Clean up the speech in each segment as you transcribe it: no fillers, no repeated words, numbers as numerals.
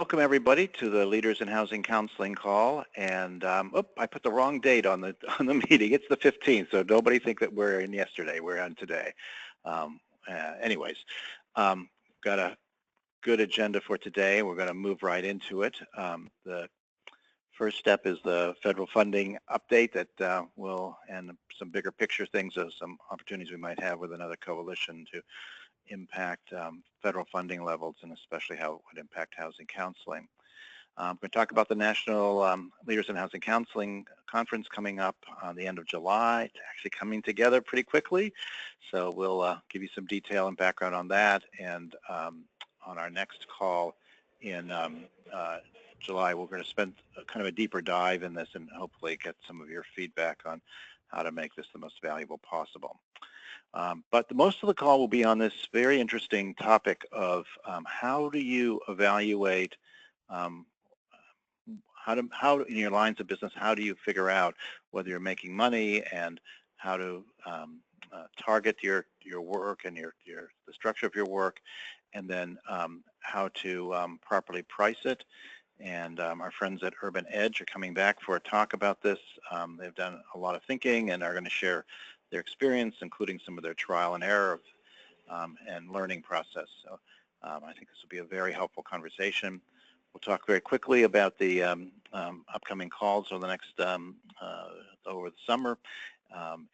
Welcome everybody to the Leaders in Housing Counseling call. And I put the wrong date on the meeting. It's the 15th, so nobody think that we're in yesterday. We're on today. Anyways, got a good agenda for today. We're going to move right into it. The first step is the federal funding update that and some bigger picture things of some opportunities we might have with another coalition to impact federal funding levels, and especially how it would impact housing counseling. We're going to talk about the National Leaders in Housing Counseling Conference coming up on the end of July. It's actually coming together pretty quickly, so we'll give you some detail and background on that. And on our next call in July, we're going to spend kind of a deeper dive in this and hopefully get some of your feedback on how to make this the most valuable possible. But most of the call will be on this very interesting topic of how do you evaluate, how in your lines of business, how do you figure out whether you're making money and how to target your work and the structure of your work, and then how to properly price it. And our friends at Urban Edge are coming back for a talk about this. They've done a lot of thinking and are going to share their experience, including some of their trial and error and learning process. So I think this will be a very helpful conversation. We'll talk very quickly about the upcoming calls over the next, over the summer.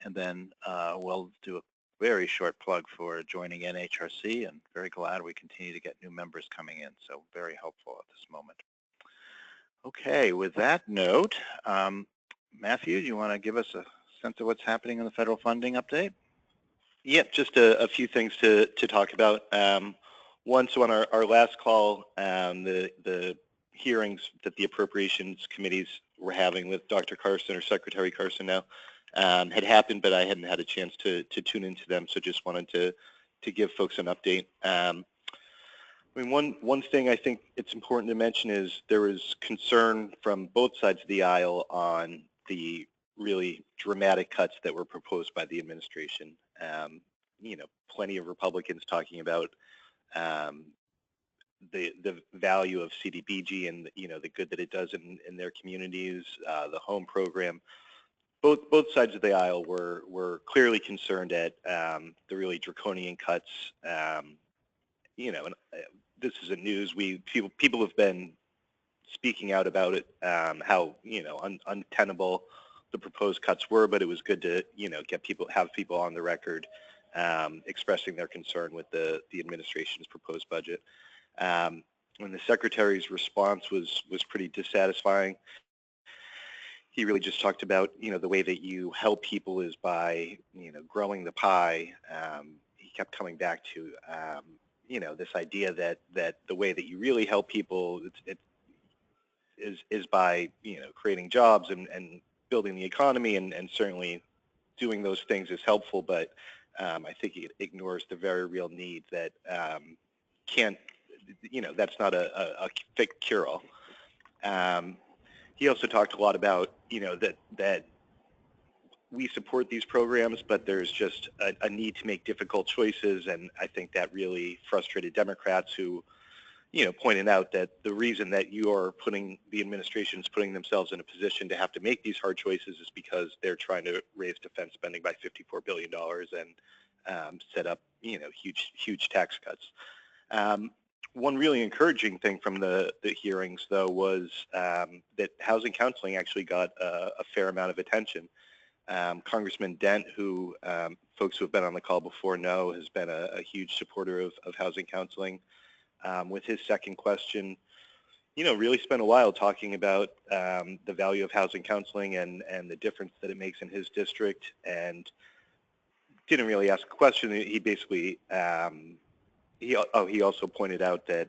And then we'll do a very short plug for joining NHRC, and very glad we continue to get new members coming in. So very helpful at this moment. Okay, with that note, Matthew, do you want to give us a sense of what's happening in the federal funding update? Yep, just a few things to talk about. One, so on our last call, the hearings that the appropriations committees were having with Dr. Carson, or Secretary Carson now, had happened, but I hadn't had a chance to tune into them, so just wanted to give folks an update. I mean, one thing I think it's important to mention is there was concern from both sides of the aisle on the really dramatic cuts that were proposed by the administration. You know, plenty of Republicans talking about the value of CDBG and, you know, the good that it does in their communities, the home program. Both sides of the aisle were clearly concerned at the really draconian cuts. You know, and this isn't news. People have been speaking out about it, how, you know, untenable the proposed cuts were, but it was good to, you know, have people on the record expressing their concern with the administration's proposed budget. And the secretary's response was pretty dissatisfying. He really just talked about, you know, the way that you help people is by, you know, growing the pie. He kept coming back to, you know, this idea that the way that you really help people is by, you know, creating jobs and building the economy, and certainly doing those things is helpful, but I think it ignores the very real need that can't, you know, that's not a fake cure-all. He also talked a lot about, you know, that we support these programs, but there's just a need to make difficult choices, and I think that really frustrated Democrats who, you know, pointed out that the reason that the administration's putting themselves in a position to have to make these hard choices is because they're trying to raise defense spending by $54 billion and set up, you know, huge tax cuts. One really encouraging thing from the hearings, though, was that housing counseling actually got a fair amount of attention. Congressman Dent, who folks who have been on the call before know has been a huge supporter of housing counseling, with his second question, you know, really spent a while talking about the value of housing counseling and the difference that it makes in his district, and didn't really ask a question. He basically, he also pointed out that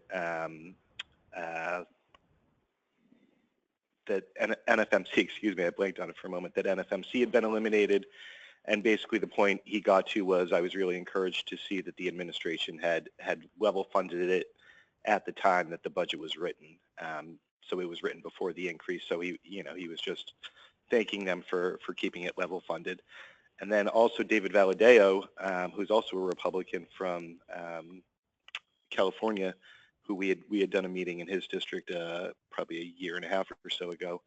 that NFMC, excuse me, I blanked on it for a moment, that NFMC had been eliminated. And basically the point he got to was, I was really encouraged to see that the administration had level funded it at the time that the budget was written. So it was written before the increase. So he was just thanking them for keeping it level funded. And then also David Valadao, who's also a Republican from California, who we had done a meeting in his district probably a year and a half or so ago,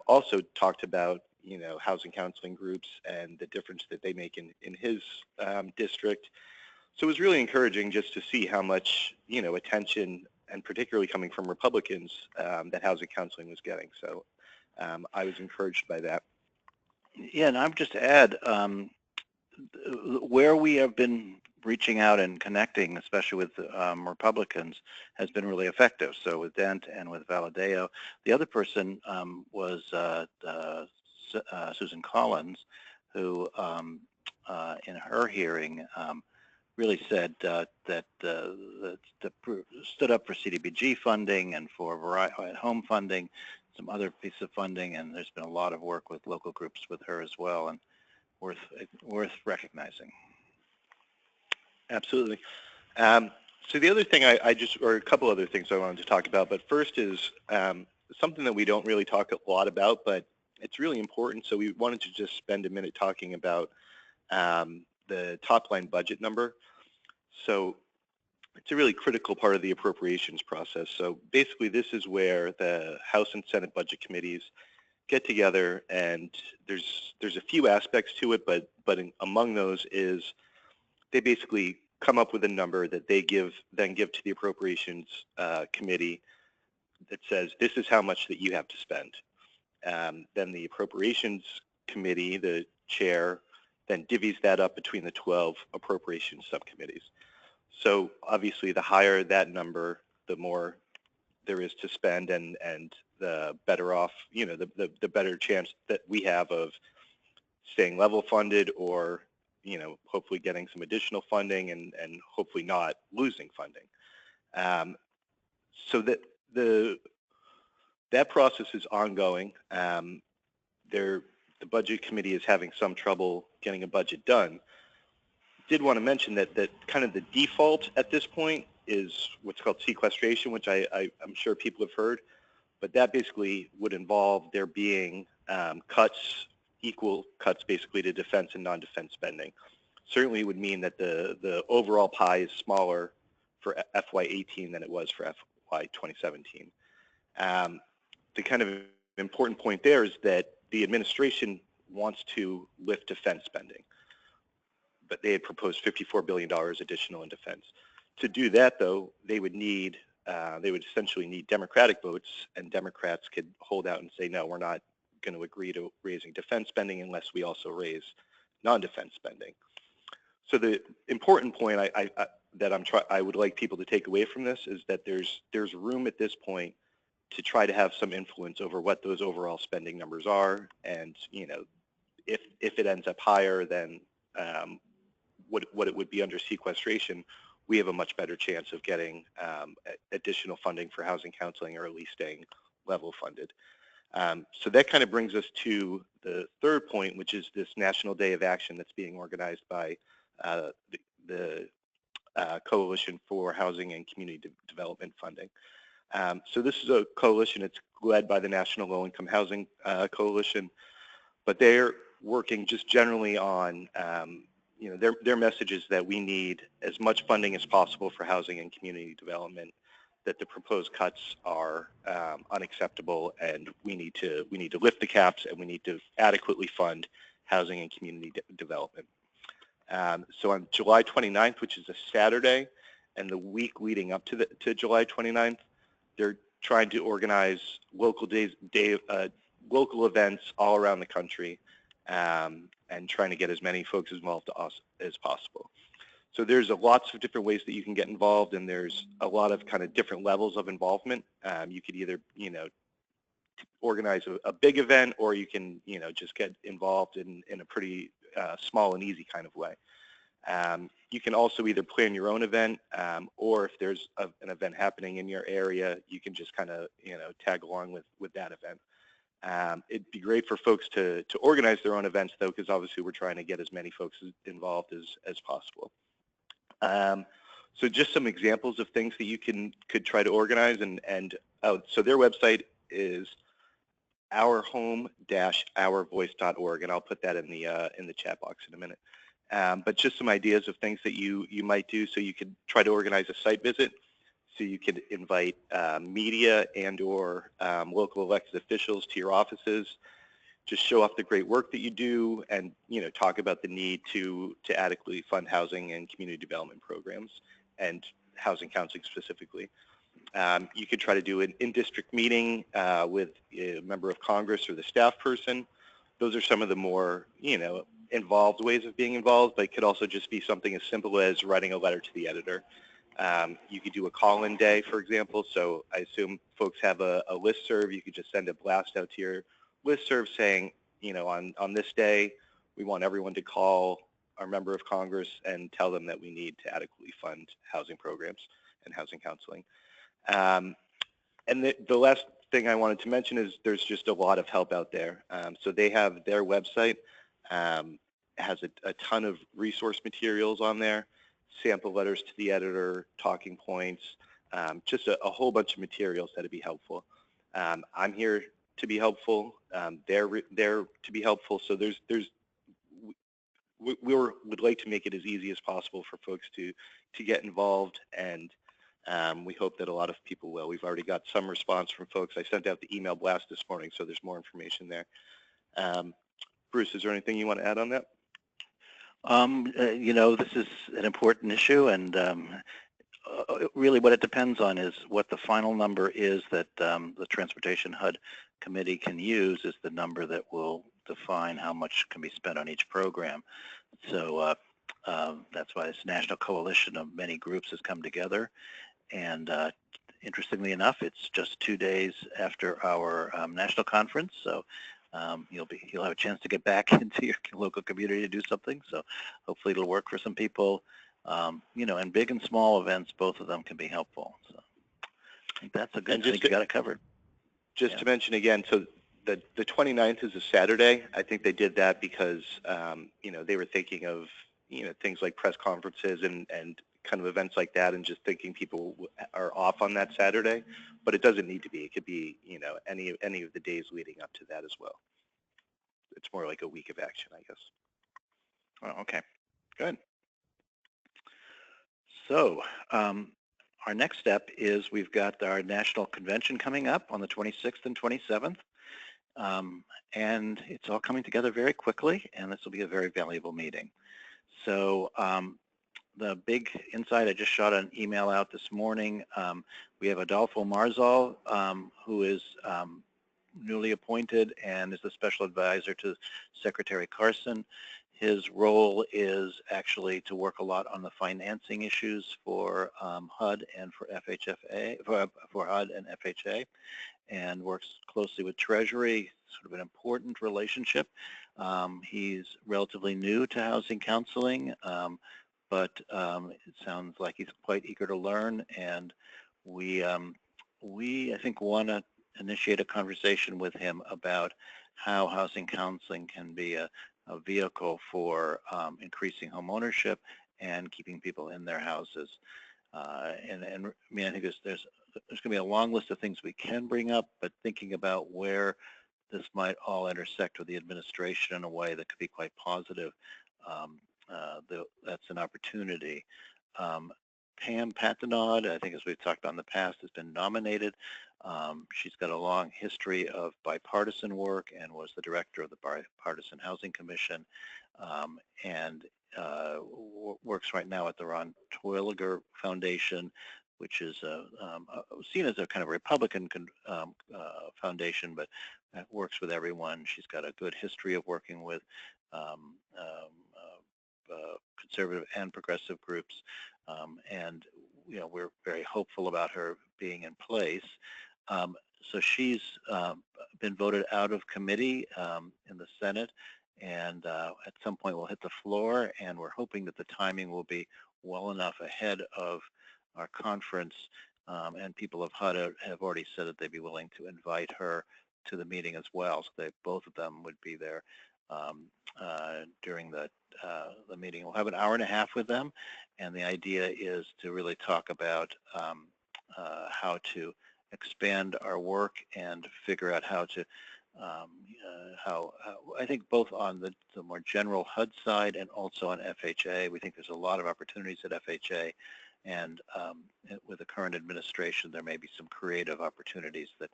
also talked about, you know, housing counseling groups and the difference that they make in his district. So it was really encouraging just to see how much, you know, attention, and particularly coming from Republicans, that housing counseling was getting. So I was encouraged by that. Yeah, and I would just add, where we have been reaching out and connecting, especially with Republicans, has been really effective. So with Dent and with Valadeo, the other person was Susan Collins, who in her hearing really said that stood up for CDBG funding and for at-home funding, some other pieces of funding, and there's been a lot of work with local groups with her as well, and worth recognizing. Absolutely. So the other thing or a couple other things I wanted to talk about, but first is something that we don't really talk a lot about, but it's really important. So we wanted to just spend a minute talking about the top line budget number. So it's a really critical part of the appropriations process. So basically this is where the House and Senate budget committees get together, and there's a few aspects to it, but among those is they basically come up with a number that they then give to the appropriations committee that says this is how much that you have to spend. Then the appropriations committee, the chair, then divvies that up between the 12 appropriations subcommittees. So obviously the higher that number, the more there is to spend, and the better off, you know, the better chance that we have of staying level funded, or, you know, hopefully getting some additional funding, and hopefully not losing funding. So that process is ongoing. The budget committee is having some trouble getting a budget done. Did want to mention that kind of the default at this point is what's called sequestration, which I'm sure people have heard, but that basically would involve there being equal cuts basically to defense and non-defense spending. Certainly would mean that the overall pie is smaller for FY18 than it was for FY 2017. The kind of important point there is that the administration wants to lift defense spending, but they had proposed $54 billion additional in defense. To do that, though, they would essentially need Democratic votes, and Democrats could hold out and say, no, we're not going to agree to raising defense spending unless we also raise non-defense spending. So the important point I would like people to take away from this is that there's room at this point to try to have some influence over what those overall spending numbers are, and, you know, if it ends up higher than what it would be under sequestration, we have a much better chance of getting additional funding for housing counseling, or at least staying level funded. So that kind of brings us to the third point, which is this National Day of Action that's being organized by the Coalition for Housing and Community Development Funding. So this is a coalition. It's led by the National Low Income Housing Coalition, but they're working just generally on, you know, their message is that we need as much funding as possible for housing and community development, that the proposed cuts are unacceptable, and we need to lift the caps, and we need to adequately fund housing and community development. So on July 29th, which is a Saturday, and the week leading up to July 29th, they're trying to organize local local events all around the country, and trying to get as many folks involved as possible. So there's lots of different ways that you can get involved, and there's a lot of kind of different levels of involvement. You could either, you know, organize a big event, or you can, you know, just get involved in a pretty small and easy kind of way. You can also either plan your own event, or if there's an event happening in your area, you can just kind of, you know, tag along with that event. It'd be great for folks to organize their own events, though, because obviously we're trying to get as many folks involved as possible. So just some examples of things that you could try to organize, so their website is ourhome-ourvoice.org, and I'll put that in the chat box in a minute. But just some ideas of things that you might do. So you could try to organize a site visit, So you could invite media and or local elected officials to your offices. Just show off the great work that you do, and talk about the need to adequately fund housing and community development programs and housing counseling specifically. You could try to do an in-district meeting with a member of Congress or the staff person. Those are some of the more involved ways of being involved, but it could also just be something as simple as writing a letter to the editor. You could do a call-in day, for example. So I assume folks have a listserv. You could just send a blast out to your listserv saying, on this day, we want everyone to call our member of Congress and tell them that we need to adequately fund housing programs and housing counseling. And the last thing I wanted to mention is there's just a lot of help out there. So they have their website, has a ton of resource materials on there, sample letters to the editor, talking points, just a whole bunch of materials that'd be helpful. I'm here to be helpful. They're to be helpful. So we would like to make it as easy as possible for folks to get involved, and we hope that a lot of people will. We've already got some response from folks. I sent out the email blast this morning, so there's more information there. Bruce, is there anything you want to add on that? This is an important issue, and really what it depends on is what the final number is that the Transportation HUD Committee can use is the number that will define how much can be spent on each program. So that's why this national coalition of many groups has come together. And interestingly enough, it's just 2 days after our national conference. So you'll have a chance to get back into your local community to do something. So hopefully it'll work for some people. And big and small events, both of them can be helpful. So I think that's a good thing. You got it covered. Just to mention again, so the 29th is a Saturday. I think they did that because, they were thinking of, things like press conferences and kind of events like that, and just thinking people are off on that Saturday. But it doesn't need to be. It could be, any of the days leading up to that as well. It's more like a week of action, I guess. Oh, okay, good. So our next step is we've got our national convention coming up on the 26th and 27th. And it's all coming together very quickly, and this will be a very valuable meeting. So the big insight, I just shot an email out this morning. We have Adolfo Marzal, who is newly appointed and is the special advisor to Secretary Carson. His role is actually to work a lot on the financing issues for HUD and for FHFA, for HUD and FHA, and works closely with Treasury, sort of an important relationship. He's relatively new to housing counseling, but it sounds like he's quite eager to learn, and we I think want to initiate a conversation with him about how housing counseling can be a vehicle for increasing home ownership and keeping people in their houses. And I mean, I think there's going to be a long list of things we can bring up, but thinking about where this might all intersect with the administration in a way that could be quite positive, that's an opportunity. Pam Patenaude, I think as we've talked about in the past, has been nominated. She's got a long history of bipartisan work and was the director of the Bipartisan Housing Commission, and works right now at the Ron Terwilliger Foundation, which is seen as a kind of Republican foundation, but works with everyone. She's got a good history of working with conservative and progressive groups, and we're very hopeful about her being in place. So she's been voted out of committee in the Senate, and at some point will hit the floor, and we're hoping that the timing will be well enough ahead of our conference, and people of HUD have already said that they'd be willing to invite her to the meeting as well, so both of them would be there during the meeting. We'll have an hour and a half with them, and the idea is to really talk about how to expand our work and figure out how to I think both on the more general HUD side and also on FHA. We think there's a lot of opportunities at FHA, and with the current administration, there may be some creative opportunities that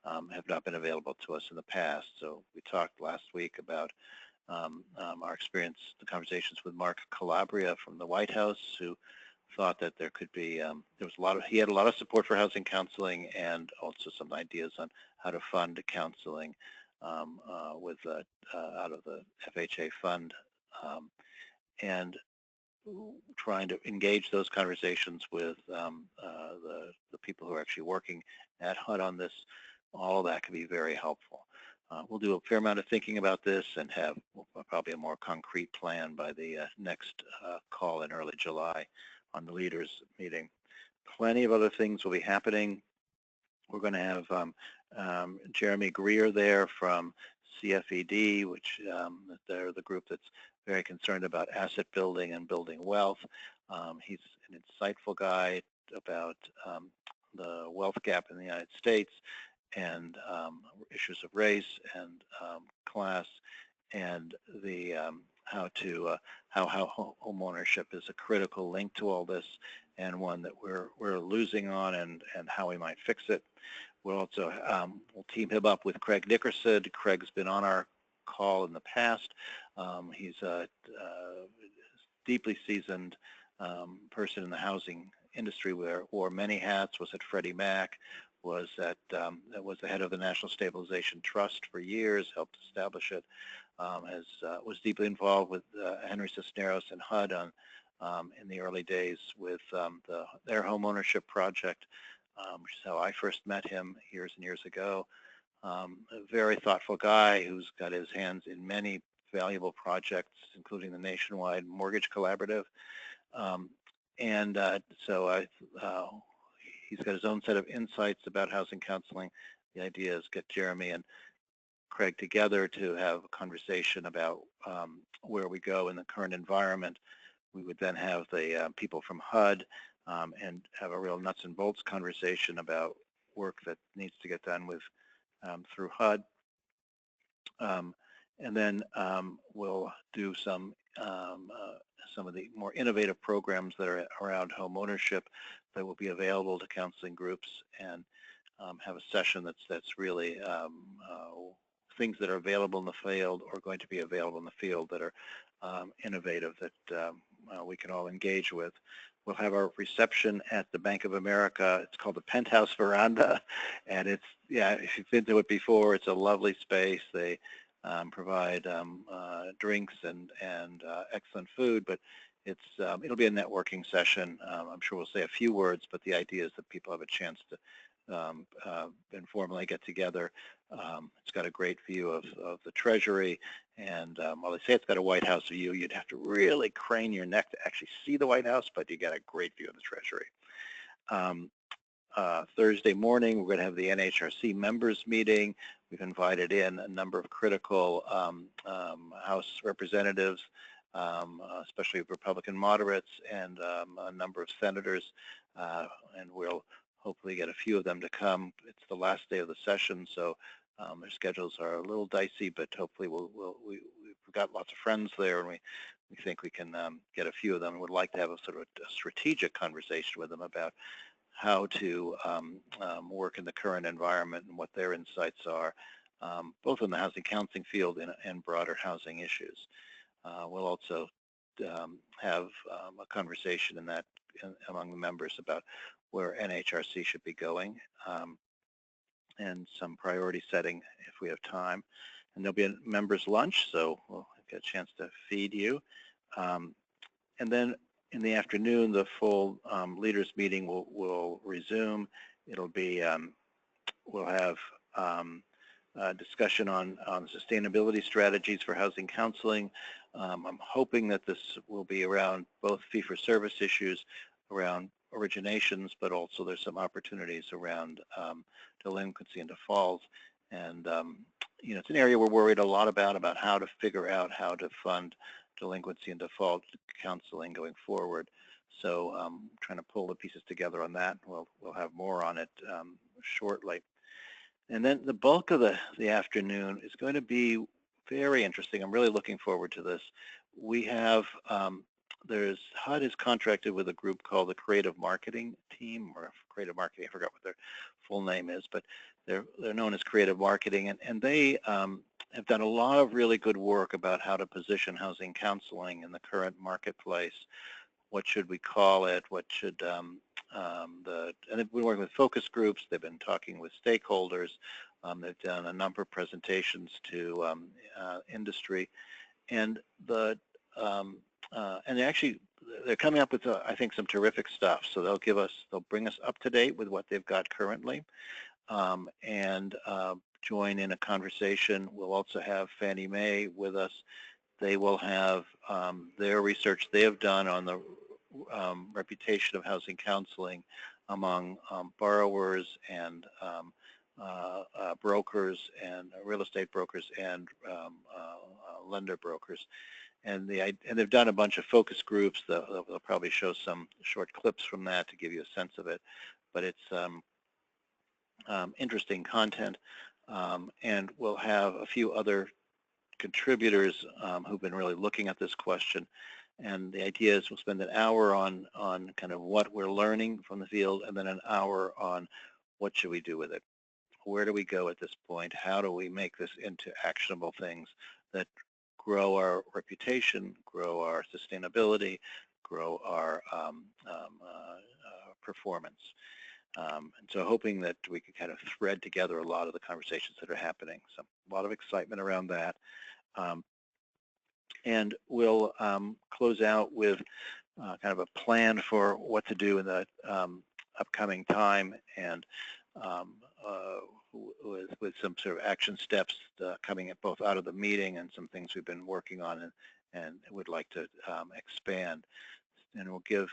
have not been available to us in the past. So we talked last week about our experience, the conversations with Mark Calabria from the White House, who thought that there could be, he had a lot of support for housing counseling and also some ideas on how to fund counseling out of the FHA fund, and trying to engage those conversations with the people who are actually working at HUD on this. All of that can be very helpful. We'll do a fair amount of thinking about this and have probably a more concrete plan by the next call in early July on the leaders meeting. Plenty of other things will be happening. We're going to have Jeremy Greer there from CFED, which they're the group that's very concerned about asset building and building wealth. He's an insightful guy about the wealth gap in the United States and issues of race and class, and the how home ownership is a critical link to all this, and one that we're losing on, and how we might fix it. We'll also we'll team him up with Craig Nickerson. Craig's been on our call in the past. He's a deeply seasoned person in the housing industry, wore many hats, was at Freddie Mac, was the head of the National Stabilization Trust for years, helped establish it, was deeply involved with Henry Cisneros and HUD in the early days with their home ownership project, which is how I first met him years and years ago. A very thoughtful guy who's got his hands in many valuable projects, including the Nationwide Mortgage Collaborative. He's got his own set of insights about housing counseling. The idea is get Jeremy and Craig together to have a conversation about where we go in the current environment. We would then have the people from HUD and have a real nuts and bolts conversation about work that needs to get done with through HUD. And then we'll do some of the more innovative programs that are around home ownership that will be available to counseling groups, and have a session that's really things that are available in the field or going to be available in the field that are innovative that we can all engage with. We'll have our reception at the Bank of America. It's called the Penthouse Veranda, and it's, yeah, if you've been to it before, it's a lovely space. They provide drinks and excellent food, but it'll be a networking session. I'm sure we'll say a few words, but the idea is that people have a chance to informally get together. It's got a great view of the Treasury, and while they say it's got a White House view, you'd have to really crane your neck to actually see the White House, but you get a great view of the Treasury. Thursday morning, we're going to have the NHRC members meeting. We've invited in a number of critical House representatives, especially Republican moderates, and a number of senators, and we'll hopefully get a few of them to come. It's the last day of the session, so their schedules are a little dicey, but hopefully we've got lots of friends there, and we think we can get a few of them. Would like to have a sort of a strategic conversation with them about how to work in the current environment and what their insights are, both in the housing counseling field and broader housing issues. We'll also have a conversation among the members about where NHRC should be going, and some priority setting if we have time. And there'll be a members' lunch, so we'll get a chance to feed you. And then in the afternoon, the full leaders meeting will resume. It'll be, we'll have a discussion on sustainability strategies for housing counseling. I'm hoping that this will be around both fee-for-service issues, around originations, but also there's some opportunities around delinquency and default. And you know, it's an area we're worried a lot about how to figure out how to fund delinquency and default counseling going forward. So trying to pull the pieces together on that. We'll have more on it shortly. And then the bulk of the afternoon is going to be very interesting. I'm really looking forward to this. We have HUD is contracted with a group called the Creative Marketing Team, or Creative Marketing, I forgot what their full name is, but they're known as Creative Marketing, and they have done a lot of really good work about how to position housing counseling in the current marketplace. What should we call it? What should and they've been working with focus groups. They've been talking with stakeholders. They've done a number of presentations to industry, and they're coming up with I think some terrific stuff. So they'll bring us up to date with what they've got currently, and join in a conversation. We'll also have Fannie Mae with us. They will have their research they have done on the reputation of housing counseling among borrowers and brokers and real estate brokers and lender brokers. And they've done a bunch of focus groups. They'll probably show some short clips from that to give you a sense of it. But it's interesting content. And we'll have a few other contributors who've been really looking at this question. And the idea is we'll spend an hour on kind of what we're learning from the field, and then an hour on what should we do with it. Where do we go at this point? How do we make this into actionable things that grow our reputation, grow our sustainability, grow our performance? And so hoping that we can kind of thread together a lot of the conversations that are happening. So a lot of excitement around that. And we'll close out with kind of a plan for what to do in the upcoming time, and with some sort of action steps coming both out of the meeting and some things we've been working on and would like to expand. And we'll give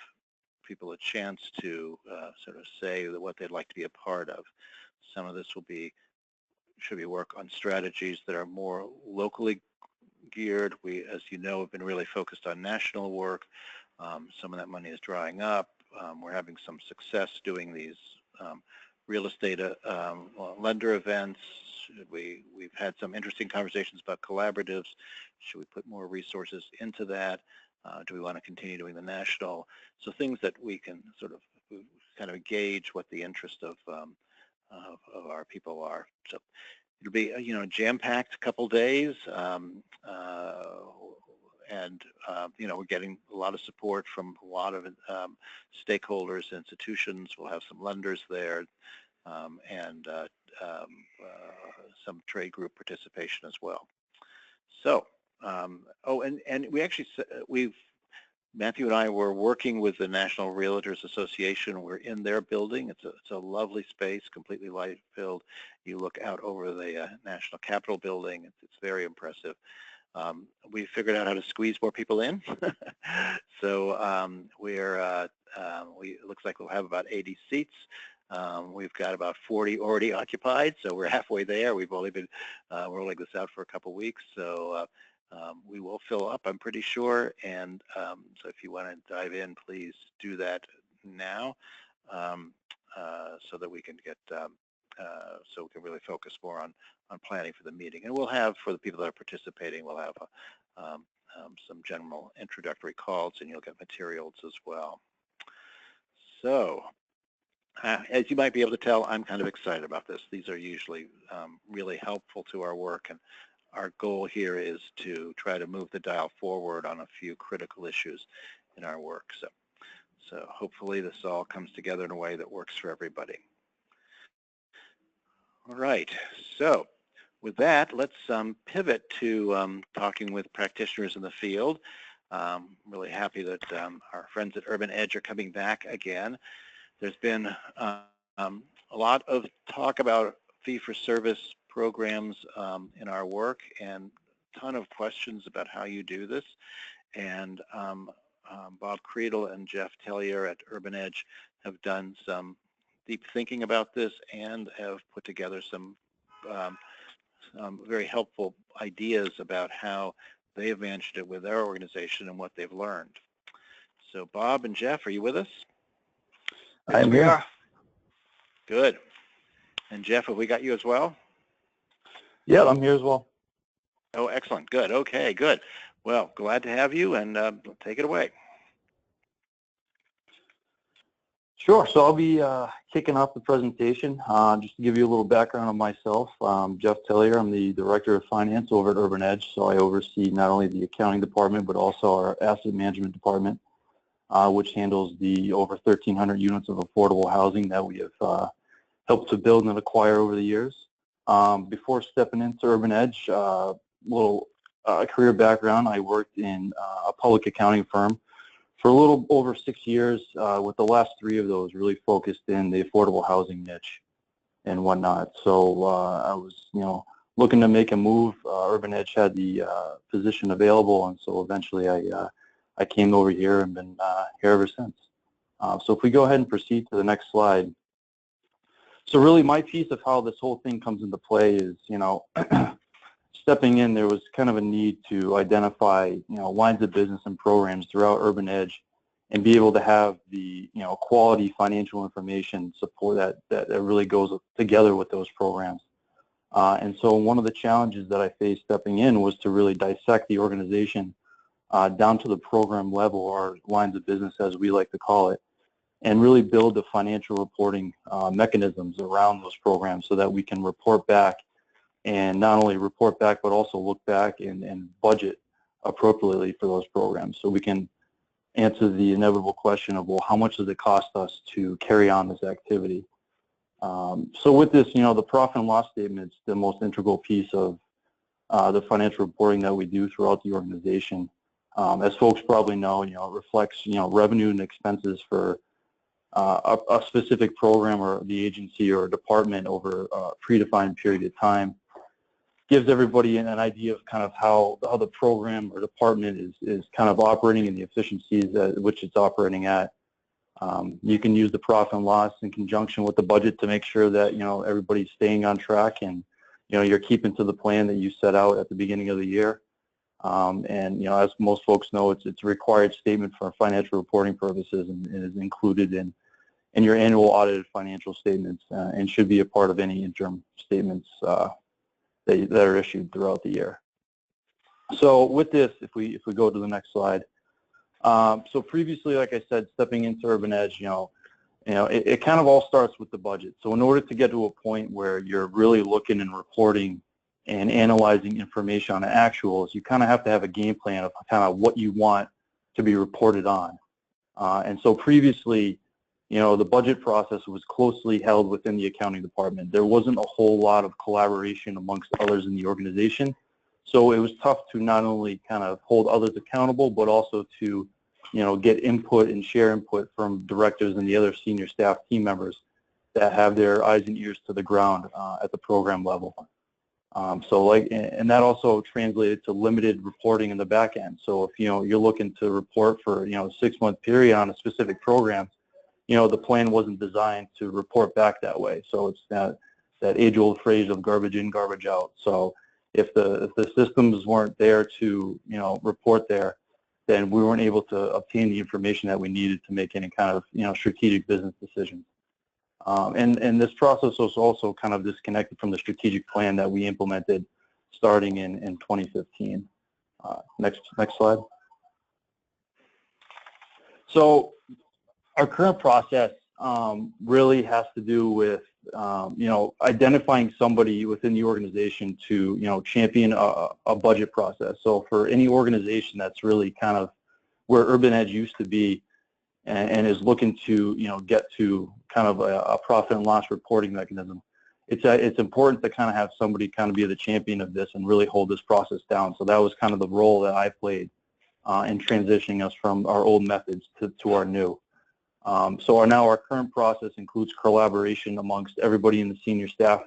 people a chance to sort of say what they'd like to be a part of. Some of this should be work on strategies that are more locally geared. We, as you know, have been really focused on national work. Some of that money is drying up. We're having some success doing these real estate lender events. We've had some interesting conversations about collaboratives. Should we put more resources into that? Do we want to continue doing the national? So things that we can sort of kind of gauge what the interest of our people are. So it'll be a jam-packed couple days, and we're getting a lot of support from a lot of stakeholders, institutions. We'll have some lenders there, and some trade group participation as well. So, and Matthew and I were working with the National Realtors Association. We're in their building. It's a lovely space, completely light-filled. You look out over the National Capitol building. It's very impressive. We figured out how to squeeze more people in. So it looks like we'll have about 80 seats. We've got about 40 already occupied, so we're halfway there. We've only been rolling this out for a couple weeks, so we will fill up, I'm pretty sure. And so if you want to dive in, please do that now, so that we can get so we can really focus more on planning for the meeting. And we'll have, for the people that are participating, we'll have some general introductory calls, and you'll get materials as well. So as you might be able to tell, I'm kind of excited about this. These are usually really helpful to our work, and our goal here is to try to move the dial forward on a few critical issues in our work. So hopefully this all comes together in a way that works for everybody. All right, so with that, let's pivot to talking with practitioners in the field. I'm really happy that our friends at Urban Edge are coming back again. There's been a lot of talk about fee-for-service programs in our work, and a ton of questions about how you do this. And Bob Creedle and Jeff Tellier at Urban Edge have done some deep thinking about this and have put together some very helpful ideas about how they have managed it with their organization and what they've learned. So Bob and Jeff, are you with us? I'm here. Good. And Jeff, have we got you as well? Yeah, I'm here as well. Oh, excellent. Good. Okay, good. Well, glad to have you, and take it away. Sure. So I'll be kicking off the presentation. Just to give you a little background on myself, Jeff Tellier. I'm the Director of Finance over at Urban Edge. So I oversee not only the accounting department, but also our asset management department, which handles the over 1,300 units of affordable housing that we have helped to build and acquire over the years. Before stepping into Urban Edge, little career background, I worked in a public accounting firm for a little over 6 years, with the last 3 of those really focused in the affordable housing niche and whatnot. So I was, looking to make a move. Urban Edge had the position available, and so eventually I came over here and been here ever since. So if we go ahead and proceed to the next slide. So really my piece of how this whole thing comes into play is, stepping in, there was kind of a need to identify, lines of business and programs throughout Urban Edge and be able to have the, quality financial information support that really goes together with those programs. And so one of the challenges that I faced stepping in was to really dissect the organization down to the program level, or lines of business as we like to call it, and really build the financial reporting mechanisms around those programs so that we can report back, and not only report back, but also look back and budget appropriately for those programs, so we can answer the inevitable question of, well, how much does it cost us to carry on this activity? So with this, the profit and loss statement is the most integral piece of the financial reporting that we do throughout the organization. As folks probably know, it reflects, revenue and expenses for a specific program or the agency or department over a predefined period of time. Gives everybody an idea of kind of how the program or department is kind of operating and the efficiencies at which it's operating at. You can use the profit and loss in conjunction with the budget to make sure that everybody's staying on track, and you're keeping to the plan that you set out at the beginning of the year. And as most folks know, it's a required statement for financial reporting purposes, and is included in your annual audited financial statements, and should be a part of any interim statements that are issued throughout the year. So with this, if we go to the next slide. So previously, like I said, stepping into Urban Edge, it kind of all starts with the budget. So in order to get to a point where you're really looking and reporting and analyzing information on actuals, you kind of have to have a game plan of kind of what you want to be reported on. And so previously, the budget process was closely held within the accounting department. There wasn't a whole lot of collaboration amongst others in the organization. So it was tough to not only kind of hold others accountable, but also to, get input and share input from directors and the other senior staff team members that have their eyes and ears to the ground at the program level. And that also translated to limited reporting in the back end. So if, you're looking to report for, a 6-month period on a specific program, the plan wasn't designed to report back that way. So it's that age-old phrase of garbage in, garbage out. So if the systems weren't there to, report there, then we weren't able to obtain the information that we needed to make any kind of, strategic business decisions. And this process was also kind of disconnected from the strategic plan that we implemented starting in 2015. Next slide. So our current process really has to do with, identifying somebody within the organization to, champion a budget process. So for any organization that's really kind of where Urban Edge used to be and is looking to, get to kind of a profit and loss reporting mechanism, it's important to kind of have somebody kind of be the champion of this and really hold this process down. So that was kind of the role that I played in transitioning us from our old methods to our new. So our current process includes collaboration amongst everybody in the senior staff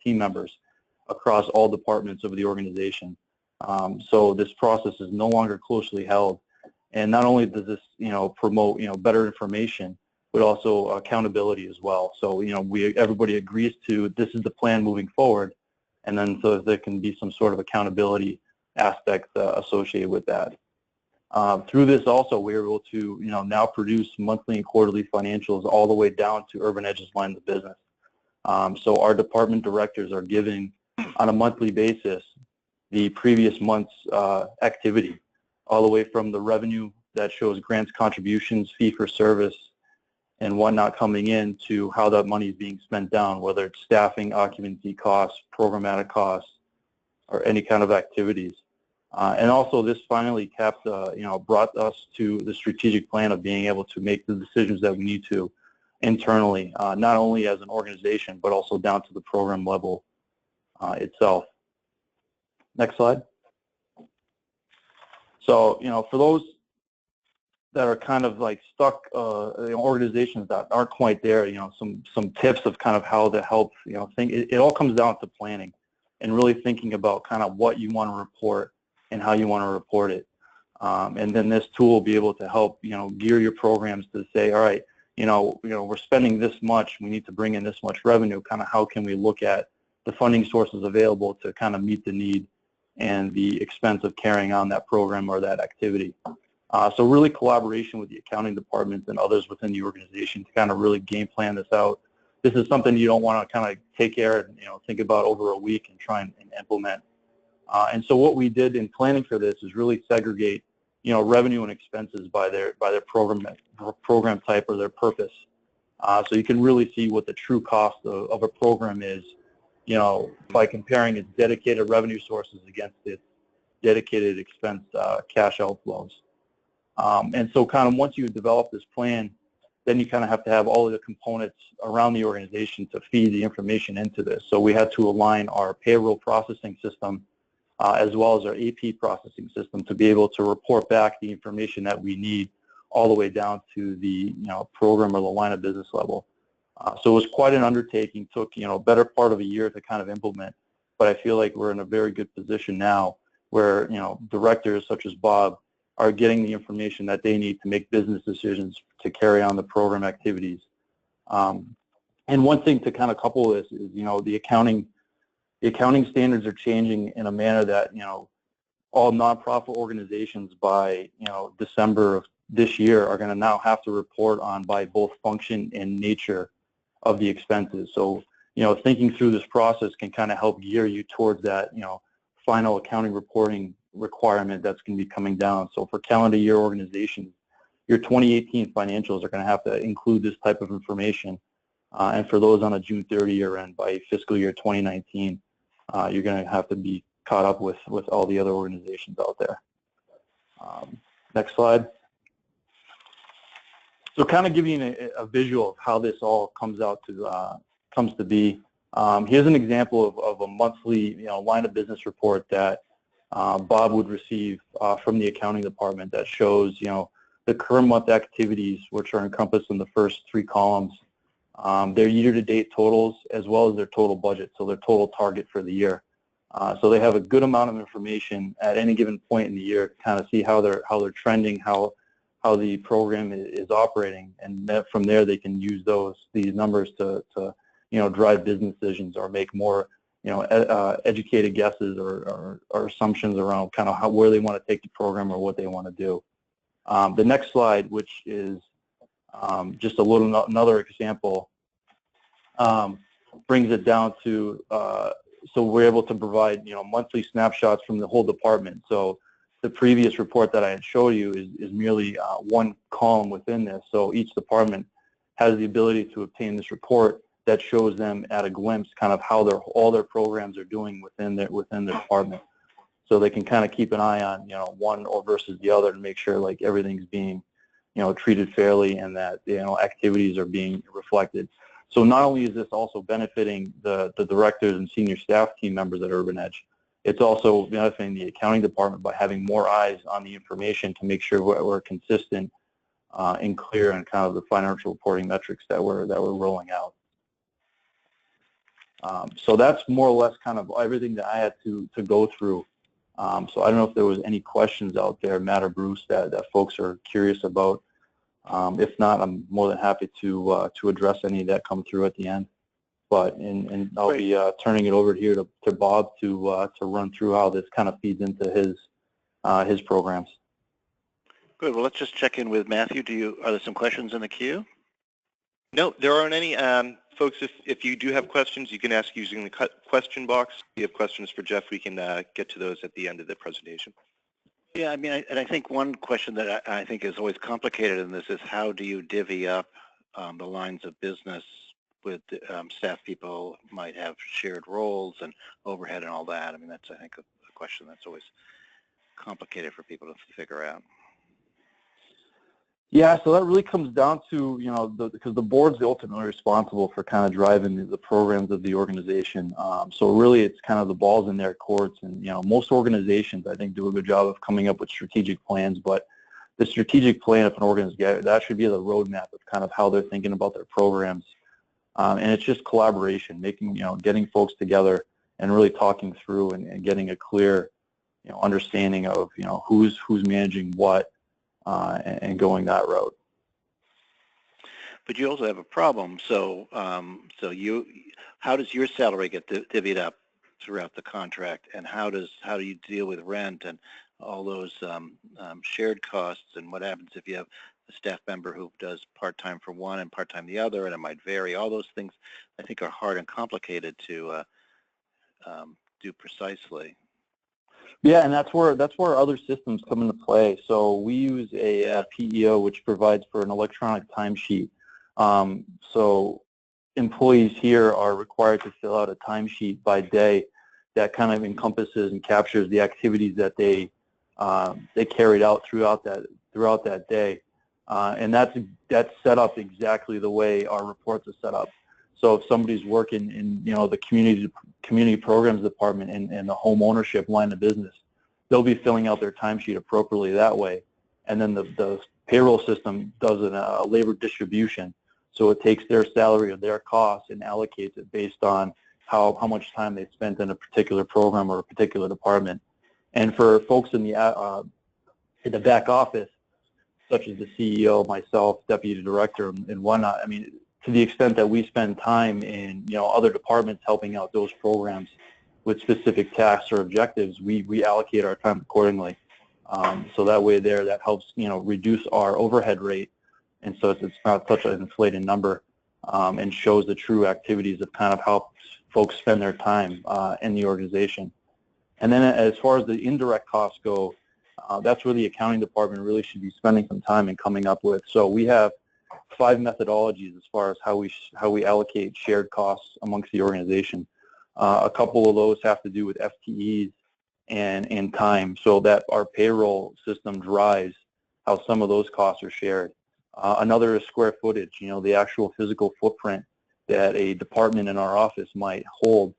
team members across all departments of the organization. So this process is no longer closely held, and not only does this promote better information, but also accountability as well. So everybody agrees to this is the plan moving forward, and then so there can be some sort of accountability aspect associated with that. Through this also, we're able to now produce monthly and quarterly financials all the way down to Urban Edge's line of business. So our department directors are giving on a monthly basis the previous month's activity, all the way from the revenue that shows grants, contributions, fee for service, and whatnot coming in to how that money is being spent down, whether it's staffing, occupancy costs, programmatic costs, or any kind of activities. And also this finally brought us to the strategic plan of being able to make the decisions that we need to internally, not only as an organization, but also down to the program level itself. Next slide. So, for those that are kind of like stuck, organizations that aren't quite there, some tips of kind of how to help, it all comes down to planning and really thinking about kind of what you want to report and how you want to report it. And then this tool will be able to help, gear your programs to say, all right, we're spending this much, we need to bring in this much revenue, kind of how can we look at the funding sources available to kind of meet the need and the expense of carrying on that program or that activity. So really collaboration with the accounting departments and others within the organization to kind of really game plan this out. This is something you don't want to kind of take care and think about over a week and try and implement. And so what we did in planning for this is really segregate revenue and expenses by their program type or their purpose. So you can really see what the true cost of a program is, by comparing its dedicated revenue sources against its dedicated expense cash outflows. And so kind of once you develop this plan, then you kind of have to have all of the components around the organization to feed the information into this. So we had to align our payroll processing system as well as our AP processing system to be able to report back the information that we need all the way down to the program or the line of business level. So it was quite an undertaking, took better part of a year to kind of implement, but I feel like we're in a very good position now where directors such as Bob are getting the information that they need to make business decisions to carry on the program activities. And one thing to kind of couple this is the accounting standards are changing in a manner that all nonprofit organizations by December of this year are going to now have to report on by both function and nature of the expenses. So thinking through this process can kind of help gear you towards that final accounting reporting requirement that's going to be coming down. So for calendar year organizations, your 2018 financials are going to have to include this type of information. And for those on a June 30 year end by fiscal year 2019, you're going to have to be caught up with all the other organizations out there. Next slide. So kind of giving a visual of how this all comes to be. Here's an example of a monthly line of business report that Bob would receive from the accounting department that shows the current month activities, which are encompassed in the first 3 columns, their year-to-date totals as well as their total budget, so their total target for the year. So they have a good amount of information at any given point in the year to kind of see how they're trending, how the program is operating, and from there they can use these numbers to drive business decisions or make more educated guesses or assumptions around kind of where they want to take the program or what they want to do. The next slide, which is just another example, brings it down to so we're able to provide monthly snapshots from the whole department. So the previous report that I had showed you is merely one column within this. So each department has the ability to obtain this report that shows them at a glimpse kind of how all their programs are doing within the department. So they can kind of keep an eye on one or versus the other to make sure like everything's being treated fairly and that activities are being reflected. So not only is this also benefiting the directors and senior staff team members at Urban Edge, it's also benefiting the accounting department by having more eyes on the information to make sure we're consistent and clear on kind of the financial reporting metrics that we're rolling out. So that's more or less kind of everything that I had to go through. So I don't know if there was any questions out there, Matt or Bruce, that folks are curious about. If not, I'm more than happy to address any that come through at the end. But and I'll be turning it over here to Bob to run through how this kind of feeds into his programs. Good. Well, let's just check in with Matthew. Are there some questions in the queue? No, there aren't any. Folks, if you do have questions, you can ask using the question box. If you have questions for Jeff, we can get to those at the end of the presentation. Yeah, I mean, I think one question that I think is always complicated in this is how do you divvy up the lines of business with staff people might have shared roles and overhead and all that. I mean, that's, I think, a question that's always complicated for people to figure out. Yeah, so that really comes down to, because the board's ultimately responsible for kind of driving the programs of the organization. So really it's kind of the ball's in their courts, and, most organizations, I think, do a good job of coming up with strategic plans, but the strategic plan of an organization, that should be the roadmap of kind of how they're thinking about their programs. And it's just collaboration, getting folks together and really talking through and getting a clear, understanding of, who's managing what, and going that route. But you also have a problem. So, how does your salary get divvied up throughout the contract, and how do you deal with rent and all those shared costs? And what happens if you have a staff member who does part-time for one and part-time the other, and it might vary? All those things, I think, are hard and complicated to do precisely. Yeah, and that's where other systems come into play. So we use a PEO, which provides for an electronic timesheet. So employees here are required to fill out a timesheet by day that kind of encompasses and captures the activities that they carried out throughout that day, and that's set up exactly the way our reports are set up. So if somebody's working in the community programs department and the home ownership line of business, they'll be filling out their timesheet appropriately that way. And then the payroll system does a labor distribution. So it takes their salary or their costs and allocates it based on how much time they spent in a particular program or a particular department. And for folks in the back office, such as the CEO, myself, deputy director, and whatnot, I mean, to the extent that we spend time in other departments helping out those programs with specific tasks or objectives, we allocate our time accordingly. So that way that helps reduce our overhead rate, and so it's not such an inflated number, and shows the true activities of kind of how folks spend their time in the organization. And then as far as the indirect costs go, that's where the accounting department really should be spending some time and coming up with. So we have 5 methodologies as far as how we allocate shared costs amongst the organization. A couple of those have to do with FTEs and time, so that our payroll system drives how some of those costs are shared. Another is square footage, the actual physical footprint that a department in our office might hold.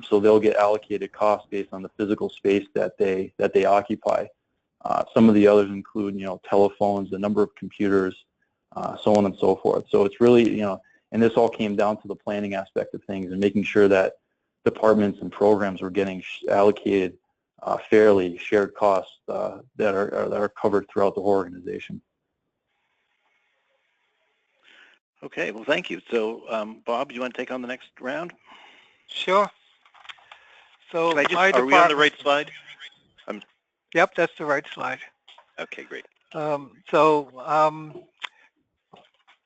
So they'll get allocated costs based on the physical space that they occupy. Some of the others include, telephones, the number of computers, so on and so forth. So it's really, and this all came down to the planning aspect of things and making sure that departments and programs were getting allocated fairly shared costs that are covered throughout the whole organization. Okay, well, thank you. So, Bob, do you want to take on the next round? Sure. So are we on the right slide? Yep, that's the right slide. Okay, great.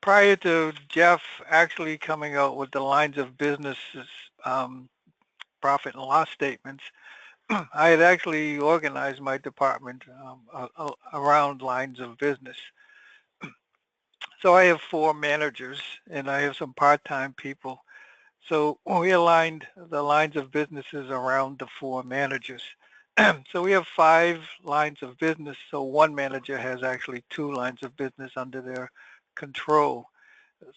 Prior to Jeff actually coming out with the lines of businesses, profit and loss statements, I had actually organized my department around lines of business. So I have 4 managers and I have some part-time people. So we aligned the lines of businesses around the 4 managers. So we have 5 lines of business. So one manager has actually 2 lines of business under their control.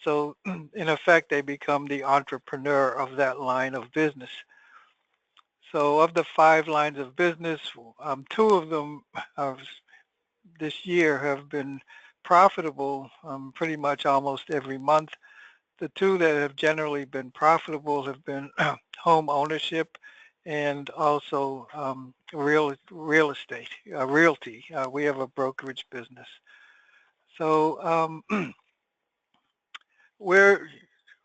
So in effect, they become the entrepreneur of that line of business. So of the 5 lines of business, 2 of them this year have been profitable pretty much almost every month. The 2 that have generally been profitable have been home ownership and also real estate, realty. We have a brokerage business. So we're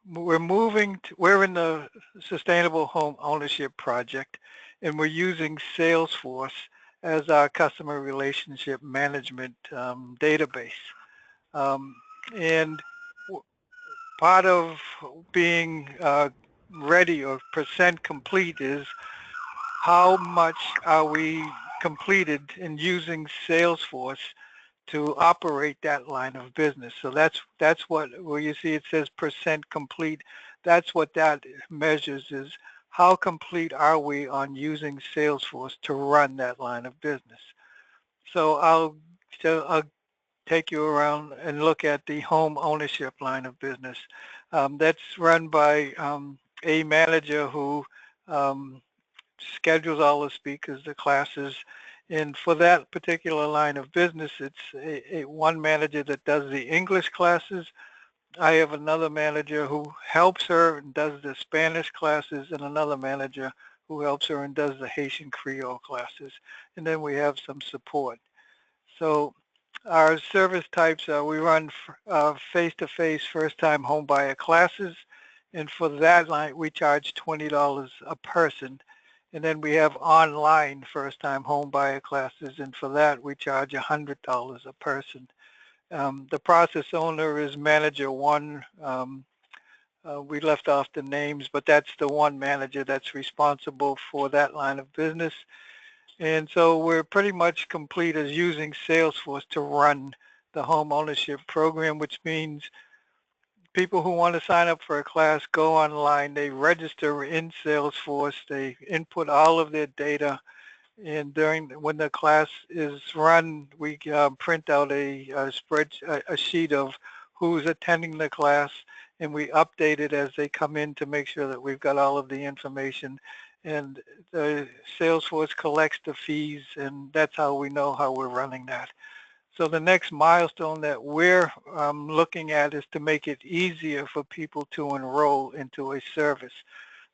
in the Sustainable Home Ownership Project, and we're using Salesforce as our customer relationship management database. And part of being ready or % complete is how much are we completed in using Salesforce to operate that line of business. So that's what, where you see it says percent complete, that's what that measures, is how complete are we on using Salesforce to run that line of business. So I'll take you around and look at the home ownership line of business. That's run by a manager who schedules all the speakers, the classes, and for that particular line of business, it's one manager that does the English classes. I have another manager who helps her and does the Spanish classes, and another manager who helps her and does the Haitian Creole classes. And then we have some support. So our service types are, we run face-to-face first-time home buyer classes, and for that line we charge $20 a person. And then we have online first-time home buyer classes, and for that we charge $100 a person. The process owner is manager one. We left off the names, but that's the one manager that's responsible for that line of business. And so we're pretty much complete as using Salesforce to run the home ownership program, which means people who want to sign up for a class go online, they register in Salesforce, they input all of their data, and when the class is run, we print out a sheet of who's attending the class, and we update it as they come in to make sure that we've got all of the information. And the Salesforce collects the fees, and that's how we know how we're running that. So the next milestone that we're looking at is to make it easier for people to enroll into a service.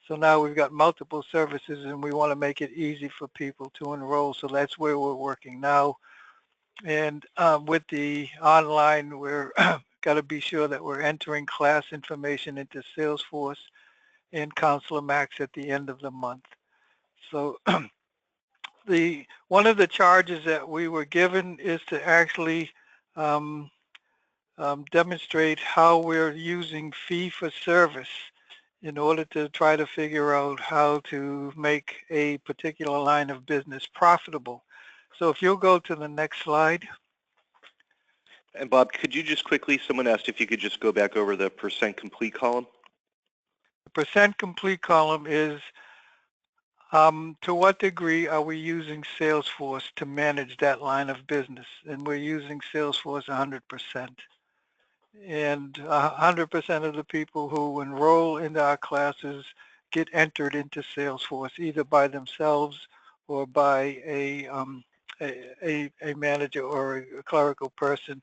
So now we've got multiple services, and we want to make it easy for people to enroll. So that's where we're working now. And with the online, we're got to be sure that we're entering class information into Salesforce and Counselor Max at the end of the month. So one of the charges that we were given is to actually demonstrate how we're using fee for service in order to try to figure out how to make a particular line of business profitable. So if you'll go to the next slide. And Bob, could you just quickly, someone asked if you could just go back over the percent complete column? The percent complete column is to what degree are we using Salesforce to manage that line of business? And we're using Salesforce 100%. And 100% of the people who enroll into our classes get entered into Salesforce either by themselves or by a manager or a clerical person.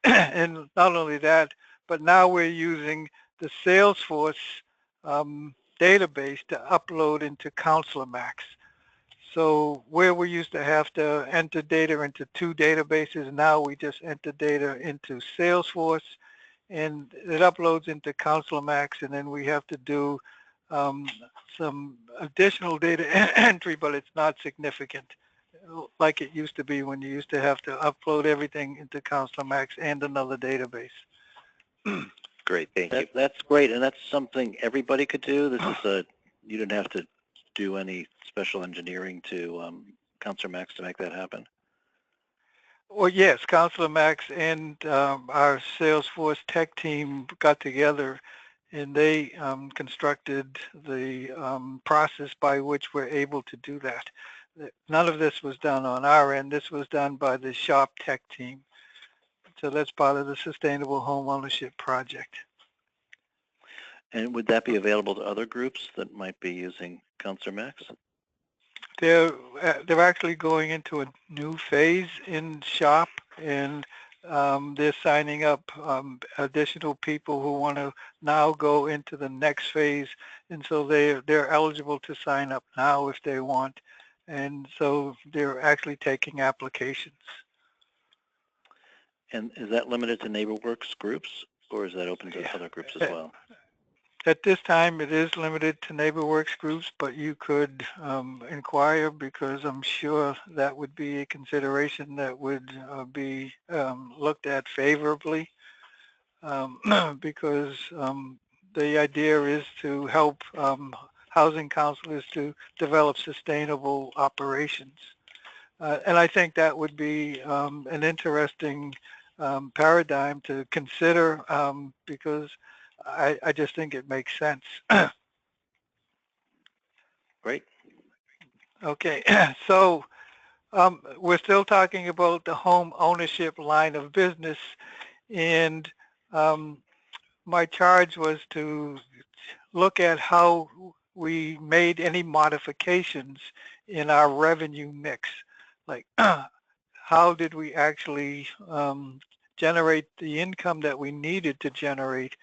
And not only that, but now we're using the Salesforce database to upload into Counselor Max. So where we used to have to enter data into two databases, now we just enter data into Salesforce, and it uploads into Counselor Max, and then we have to do some additional data entry, but it's not significant like it used to be when you used to have to upload everything into Counselor Max and another database. Great, thank you. That's great, and that's something everybody could do. This is you didn't have to do any special engineering to Counselor Max to make that happen. Well, yes, Counselor Max and our Salesforce tech team got together, and they constructed the process by which we're able to do that. None of this was done on our end. This was done by the Sharp tech team. So that's part of the Sustainable Home Ownership Project. And would that be available to other groups that might be using Counselor Max? They're actually going into a new phase in Sharp, and they're signing up additional people who want to now go into the next phase, and so they're eligible to sign up now if they want, and so they're actually taking applications. And is that limited to NeighborWorks groups, or is that open to other groups as well? At this time, it is limited to NeighborWorks groups, but you could inquire, because I'm sure that would be a consideration that would be looked at favorably, because the idea is to help housing counselors to develop sustainable operations. And I think that would be an interesting paradigm to consider because I just think it makes sense. Great. Okay, so we're still talking about the home ownership line of business, and my charge was to look at how we made any modifications in our revenue mix. Like how did we actually generate the income that we needed to generate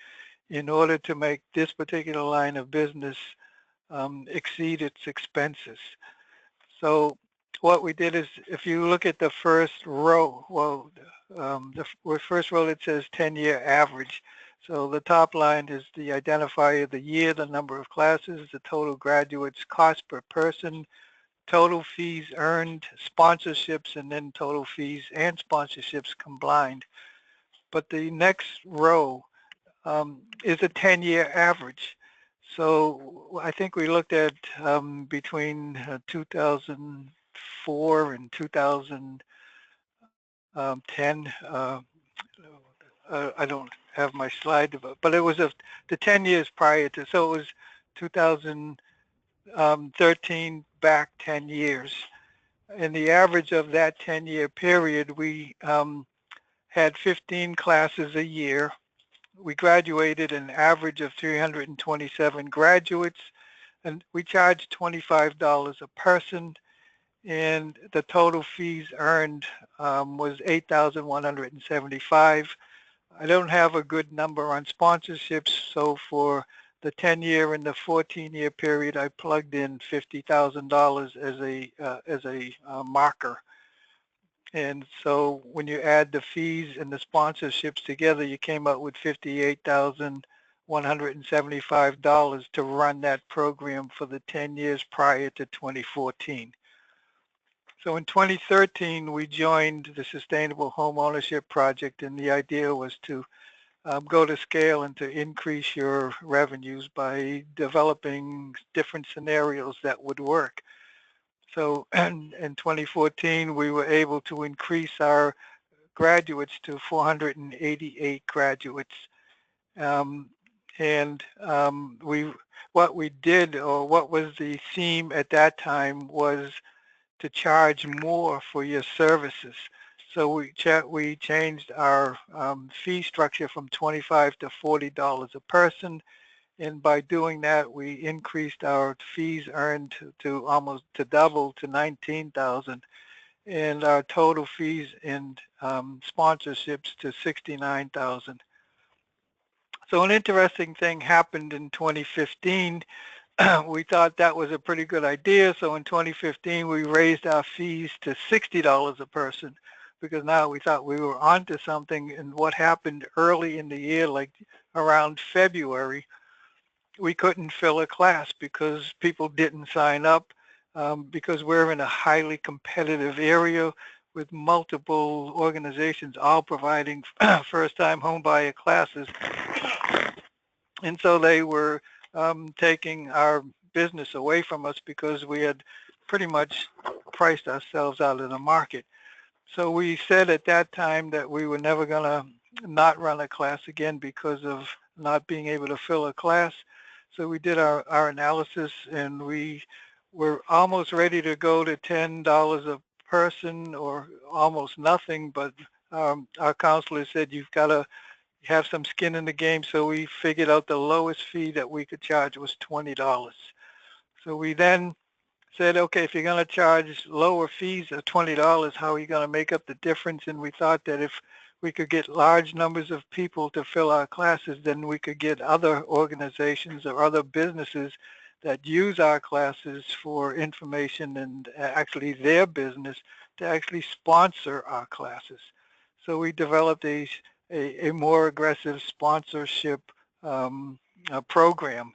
in order to make this particular line of business exceed its expenses. So what we did is, if you look at the first row, well, the first row that says 10-year average. So the top line is the identifier, the year, the number of classes, the total graduates, cost per person, total fees earned, sponsorships, and then total fees and sponsorships combined. But the next row is a 10-year average. So I think we looked at between 2004 and 2010. I don't have my slide, but it was the 10 years prior to, so it was 2013 back 10 years. In the average of that 10-year period, we had 15 classes a year. We graduated an average of 327 graduates, and we charged $25 a person, and the total fees earned was $8,175. I don't have a good number on sponsorships, so for the 10-year and the 14-year period, I plugged in $50,000 as a marker. And so when you add the fees and the sponsorships together, you came up with $58,175 to run that program for the 10 years prior to 2014. So in 2013, we joined the Sustainable Home Ownership Project, and the idea was to go to scale and to increase your revenues by developing different scenarios that would work. So in 2014, we were able to increase our graduates to 488 graduates. What we did, or what was the theme at that time, was to charge more for your services. So we changed our fee structure from $25 to $40 a person. And by doing that, we increased our fees earned to almost to double to $19,000, and our total fees and sponsorships to $69,000. So an interesting thing happened in 2015. We thought that was a pretty good idea. So in 2015, we raised our fees to $60 a person, because now we thought we were onto something. And what happened early in the year, like around February, we couldn't fill a class because people didn't sign up, because we're in a highly competitive area with multiple organizations all providing first-time homebuyer classes. And so they were taking our business away from us because we had pretty much priced ourselves out of the market. So we said at that time that we were never going to not run a class again because of not being able to fill a class. So we did our analysis, and we were almost ready to go to $10 a person or almost nothing, but our counselor said you've got to have some skin in the game. So we figured out the lowest fee that we could charge was $20. So we then said, okay, if you're going to charge lower fees of $20, how are you going to make up the difference? And we thought that if we could get large numbers of people to fill our classes, then we could get other organizations or other businesses that use our classes for information and actually their business to actually sponsor our classes. So we developed a more aggressive sponsorship program.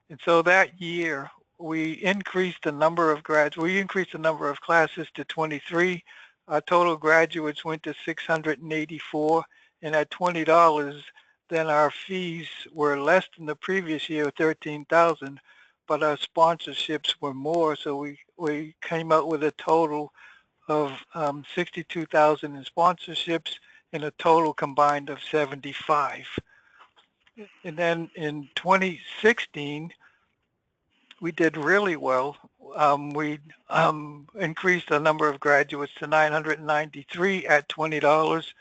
And so that year, we increased the number of classes to 23. Our total graduates went to 684, and at $20, then our fees were less than the previous year, $13,000, but our sponsorships were more. So we came out with a total of 62,000 in sponsorships and a total combined of 75. And then in 2016, we did really well. We increased the number of graduates to 993 at $20.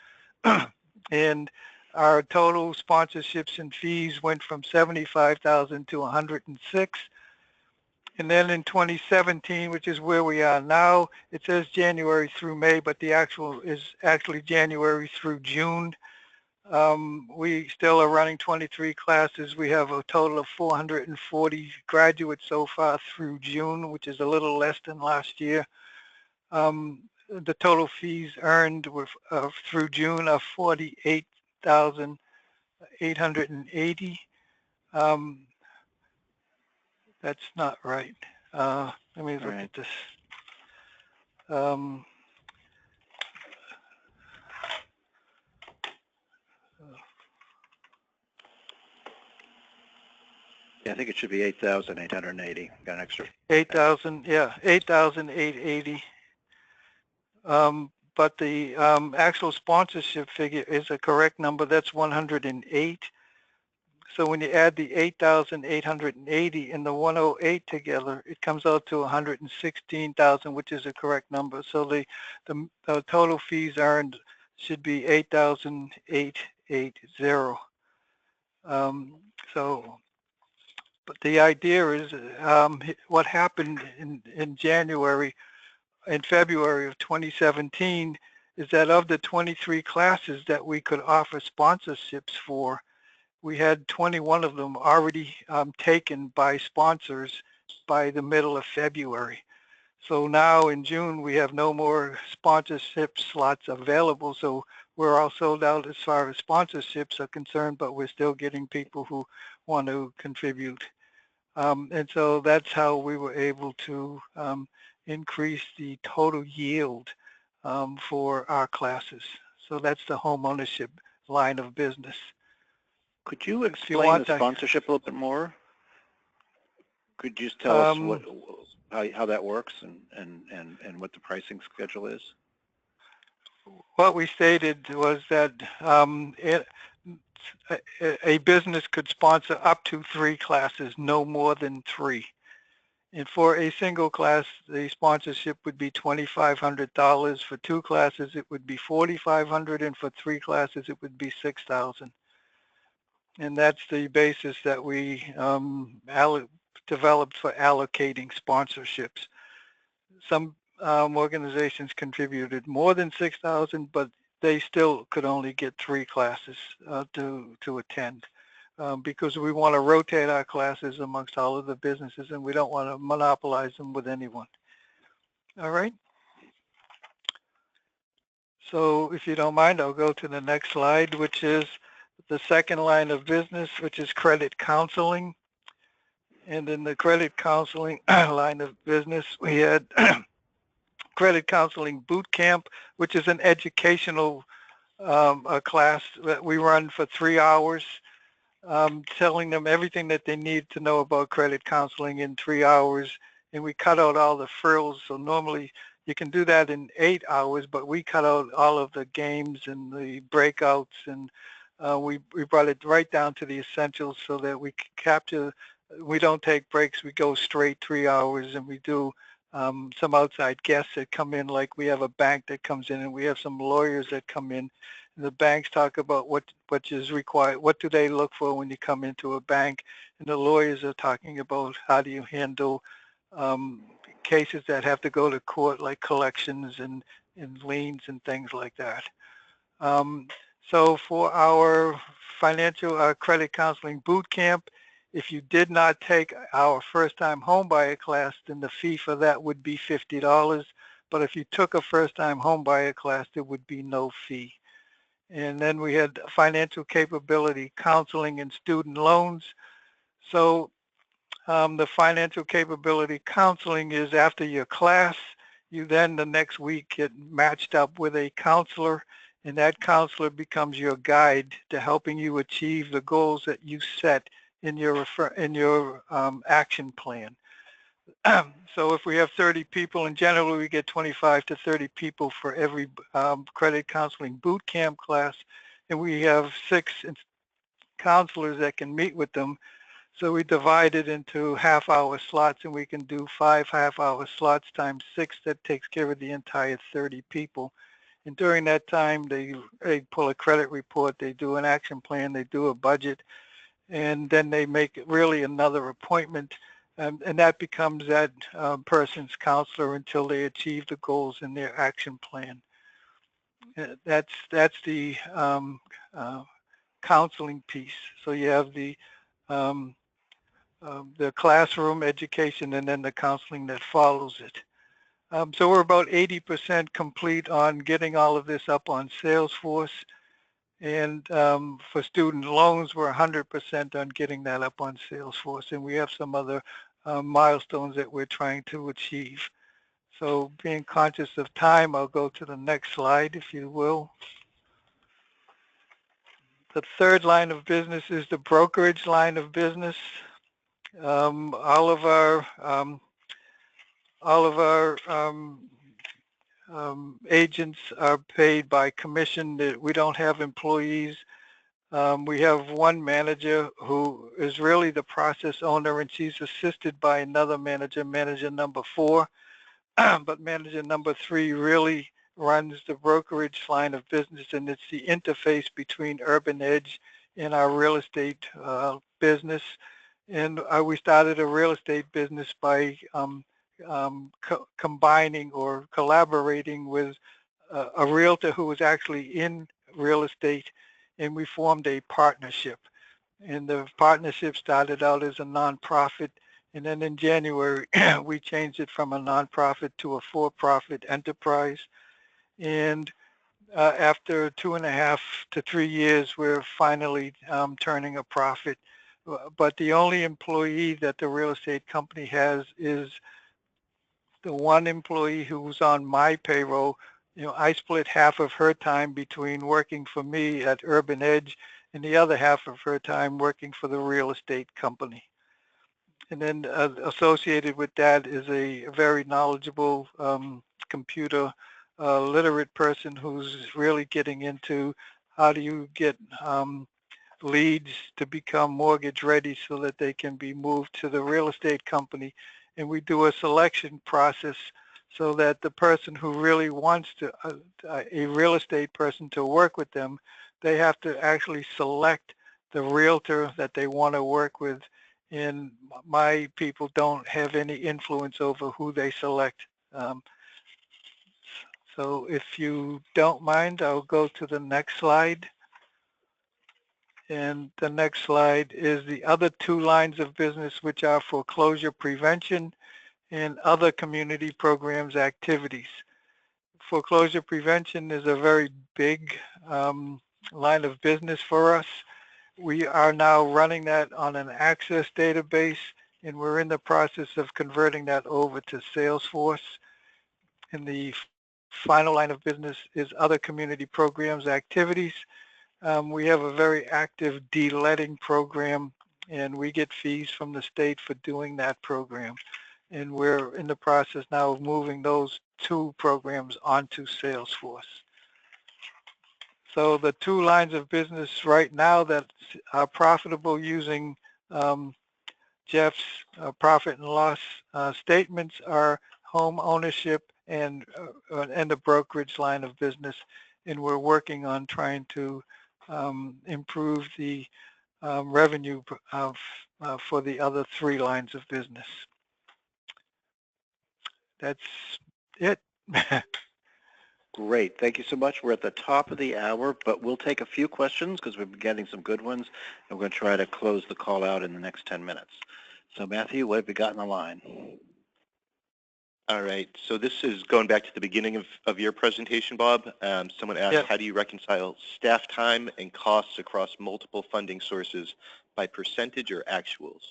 And our total sponsorships and fees went from 75,000 to 106. And then in 2017, which is where we are now, it says January through May, but the actual is actually January through June. We still are running 23 classes. We have a total of 440 graduates so far through June, which is a little less than last year. The total fees earned were through June of $48,880. That's not right. Let me look at this. Yeah, I think it should be 8,880. Got an extra. 8,000, yeah, 8,880. But the actual sponsorship figure is a correct number. That's 108. So when you add the 8,880 and the 108 together, it comes out to 116,000, which is a correct number. So the total fees earned should be 8,880. But the idea is what happened in January and February of 2017 is that of the 23 classes that we could offer sponsorships for, we had 21 of them already taken by sponsors by the middle of February. So now in June, we have no more sponsorship slots available. So we're all sold out as far as sponsorships are concerned, but we're still getting people who want to contribute. And so that's how we were able to increase the total yield for our classes. So that's the home ownership line of business. Could you explain the sponsorship a little bit more? Could you just tell us how that works and what the pricing schedule is? What we stated was that a business could sponsor up to 3 classes, no more than 3. And for a single class, the sponsorship would be $2,500. For 2 classes, it would be $4,500, and for 3 classes, it would be $6,000. And that's the basis that we developed for allocating sponsorships. Some organizations contributed more than $6,000, but they still could only get 3 classes to attend because we want to rotate our classes amongst all of the businesses and we don't want to monopolize them with anyone. All right. So if you don't mind, I'll go to the next slide, which is the second line of business, which is credit counseling. And in the credit counseling line of business, we had credit counseling boot camp, which is an educational class that we run for 3 hours, telling them everything that they need to know about credit counseling in 3 hours. And we cut out all the frills. So normally you can do that in 8 hours, but we cut out all of the games and the breakouts, and we brought it right down to the essentials so that we capture, we don't take breaks, we go straight 3 hours, and we do some outside guests that come in, like we have a bank that comes in and we have some lawyers that come in. And the banks talk about what is required, what do they look for when you come into a bank, and the lawyers are talking about how do you handle cases that have to go to court, like collections and liens and things like that. So for our financial credit counseling boot camp, if you did not take our first-time homebuyer class, then the fee for that would be $50. But if you took a first-time homebuyer class, there would be no fee. And then we had financial capability counseling and student loans. So the financial capability counseling is after your class, you then the next week get matched up with a counselor, and that counselor becomes your guide to helping you achieve the goals that you set in your action plan. So if we have 30 people, and generally we get 25 to 30 people for every credit counseling boot camp class, and we have 6 counselors that can meet with them. So we divide it into half-hour slots, and we can do 5 half-hour slots times 6. That takes care of the entire 30 people. And during that time, they pull a credit report, they do an action plan, they do a budget, and then they make really another appointment, and that becomes that person's counselor until they achieve the goals in their action plan. That's the counseling piece. So you have the classroom education and then the counseling that follows it. So we're about 80% complete on getting all of this up on Salesforce. And for student loans, we're 100% on getting that up on Salesforce. And we have some other milestones that we're trying to achieve. So being conscious of time, I'll go to the next slide, if you will. The third line of business is the brokerage line of business. All of our agents are paid by commission. We don't have employees. We have one manager who is really the process owner, and she's assisted by another manager, manager number 4. But manager number 3 really runs the brokerage line of business, and it's the interface between Urban Edge and our real estate business. And we started a real estate business by combining or collaborating with a realtor who was actually in real estate, and we formed a partnership. And the partnership started out as a nonprofit, and then in January we changed it from a nonprofit to a for-profit enterprise. And after 2.5 to 3 years, we're finally turning a profit. But the only employee that the real estate company has is the one employee who's on my payroll. You know, I split half of her time between working for me at Urban Edge and the other half of her time working for the real estate company. And then associated with that is a very knowledgeable computer literate person who's really getting into how do you get leads to become mortgage ready so that they can be moved to the real estate company. And we do a selection process so that the person who really wants to, a real estate person to work with them, they have to actually select the realtor that they want to work with. And my people don't have any influence over who they select. So if you don't mind, I'll go to the next slide. And the next slide is the other 2 lines of business, which are foreclosure prevention and other community programs activities. Foreclosure prevention is a very big line of business for us. We are now running that on an Access database, and we're in the process of converting that over to Salesforce. And the final line of business is other community programs activities. We have a very active de-letting program, and we get fees from the state for doing that program. And we're in the process now of moving those 2 programs onto Salesforce. So the 2 lines of business right now that are profitable using Jeff's profit and loss statements are home ownership and the brokerage line of business. And we're working on trying to improve the revenue for the other 3 lines of business. That's it. Great. Thank you so much. We're at the top of the hour, but we'll take a few questions because we've been getting some good ones, and we're going to try to close the call out in the next 10 minutes. So Matthew, what have we got in the line? All right, so this is going back to the beginning of your presentation, Bob. Someone asked, Yep. How do you reconcile staff time and costs across multiple funding sources by percentage or actuals?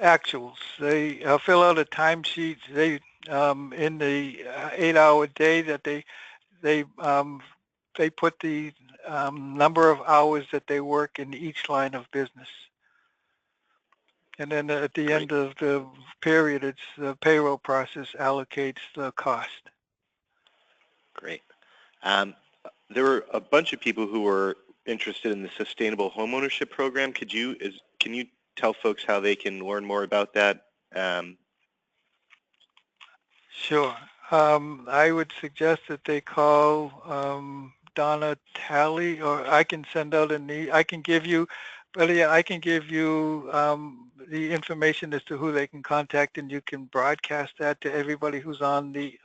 Actuals. They fill out a timesheet. They in the 8-hour day that they put the number of hours that they work in each line of business. And then at the Great. end of the period, it's the payroll process allocates the cost. Great. Um, there were a bunch of people who were interested in the Sustainable Homeownership Program. Can you tell folks how they can learn more about that? Sure. I would suggest that they call Donna Talley, or I can send out I can give you, but yeah, I can give you the information as to who they can contact, and you can broadcast that to everybody who's on the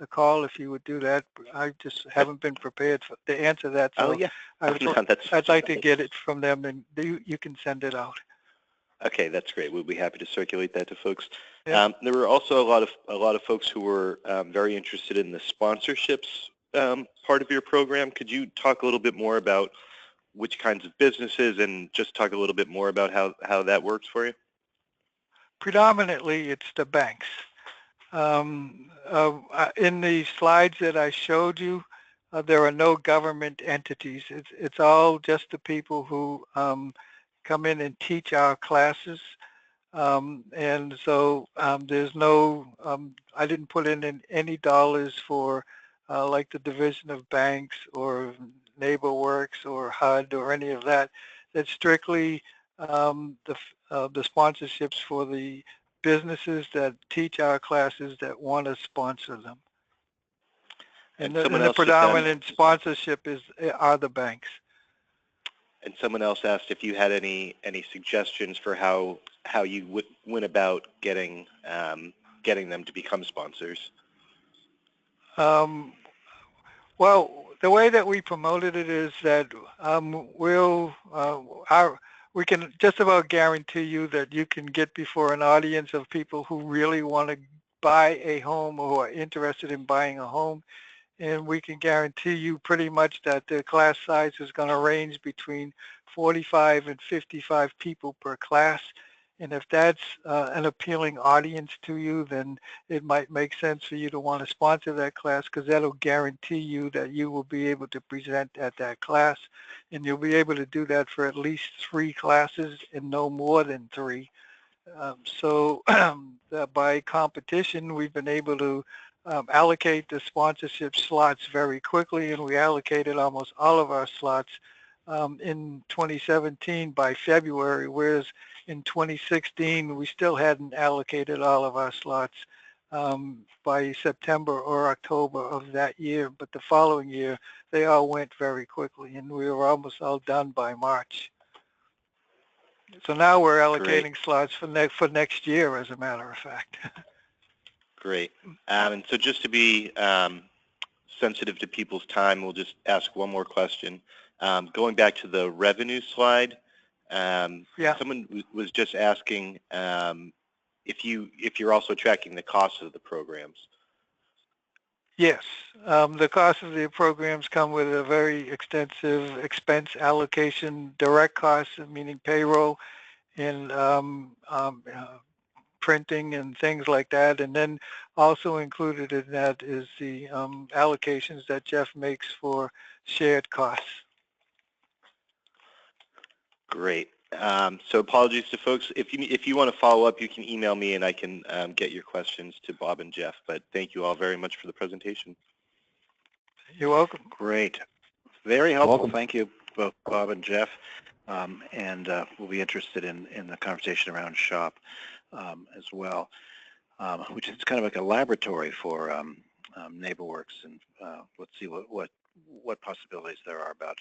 call. If you would do that, I just haven't been prepared to answer that, Oh so yeah, I would, no, I'd like to get it from them, and you can send it out. okay. That's great. We'll be happy to circulate that to folks. Yeah. There were also a lot of folks who were very interested in the sponsorships part of your program. Could you talk a little bit more about which kinds of businesses and just talk a little bit more about how that works for you? Predominantly, it's the banks. In the slides that I showed you, there are no government entities. It's all just the people who come in and teach our classes. And so there's no, I didn't put in any dollars for like the Division of Banks or NeighborWorks or HUD or any of that. It's strictly the sponsorships for the businesses that teach our classes that want to sponsor them. And And someone the else just asked, predominant sponsorship are the banks. and someone else asked if you had any suggestions for how you went about getting them to become sponsors. Well, the way that we promoted it is that we can just about guarantee you that you can get before an audience of people who really want to buy a home or who are interested in buying a home. And we can guarantee you pretty much that the class size is going to range between 45 and 55 people per class. And if that's an appealing audience to you, then it might make sense for you to want to sponsor that class, because that'll guarantee you that you will be able to present at that class. And you'll be able to do that for at least 3 classes and no more than 3. So by competition, we've been able to allocate the sponsorship slots very quickly, and we allocated almost all of our slots in 2017 by February, whereas in 2016 we still hadn't allocated all of our slots by September or October of that year. But the following year, they all went very quickly, and we were almost all done by March. So now we're allocating slots for next year, as a matter of fact. Great. And so just to be sensitive to people's time, we'll just ask one more question. Going back to the revenue slide, Yeah. someone was just asking if you're also tracking the costs of the programs. Yes. The cost of the programs come with a very extensive expense allocation, direct costs, meaning payroll and printing and things like that. And then also included in that is the allocations that Jeff makes for shared costs. Great. So apologies to folks. If you want to follow up, you can email me and I can get your questions to Bob and Jeff. But thank you all very much for the presentation. You're welcome. Great. Very helpful. Welcome. Thank you, both Bob and Jeff. And we'll be interested in the conversation around SHOP as well, which is kind of like a laboratory for NeighborWorks, and let's see what possibilities there are about